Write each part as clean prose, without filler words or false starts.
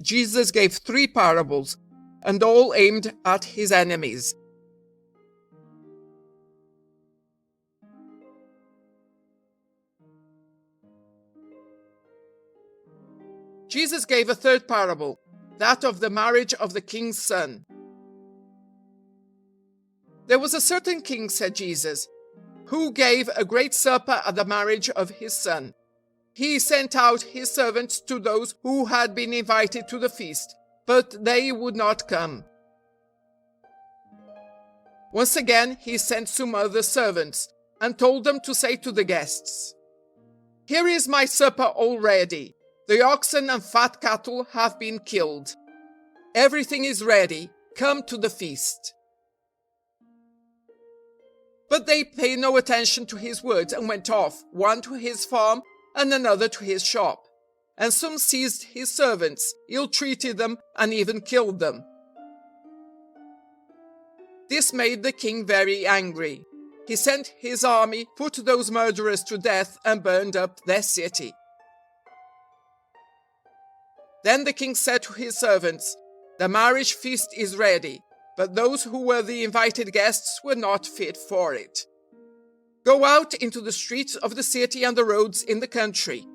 Jesus gave 3 parables, and all aimed at his enemies. Jesus gave a 3rd parable, that of the marriage of the king's son. There was a certain king, said Jesus, who gave a great supper at the marriage of his son. He sent out his servants to those who had been invited to the feast, but they would not come. Once again he sent some other servants, and told them to say to the guests, "Here is my supper all ready. The oxen and fat cattle have been killed. Everything is ready. Come to the feast." But they paid no attention to his words and went off, one to his farm and another to his shop. And some seized his servants, ill-treated them, and even killed them. This made the king very angry. He sent his army, put those murderers to death, and burned up their city. Then the king said to his servants, "The marriage feast is ready, but those who were the invited guests were not fit for it. Go out into the streets of the city and the roads in the country,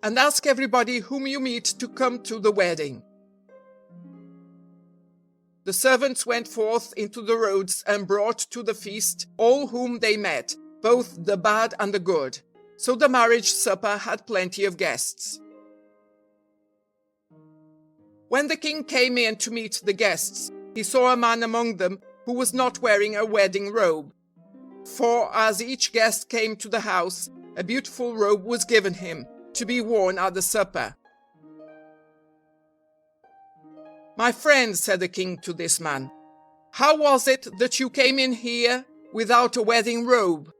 and ask everybody whom you meet to come to the wedding." The servants went forth into the roads and brought to the feast all whom they met, both the bad and the good. So the marriage supper had plenty of guests. When the king came in to meet the guests, he saw a man among them who was not wearing a wedding robe. For as each guest came to the house, a beautiful robe was given him to be worn at the supper. "My friend," said the king to this man, "how was it that you came in here without a wedding robe?"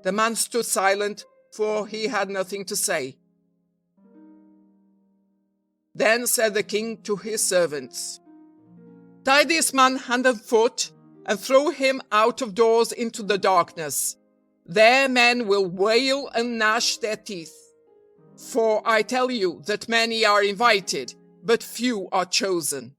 The man stood silent, for he had nothing to say. Then said the king to his servants, "Tie this man hand and foot, and throw him out of doors into the darkness. There men will wail and gnash their teeth. For I tell you that many are invited, but few are chosen."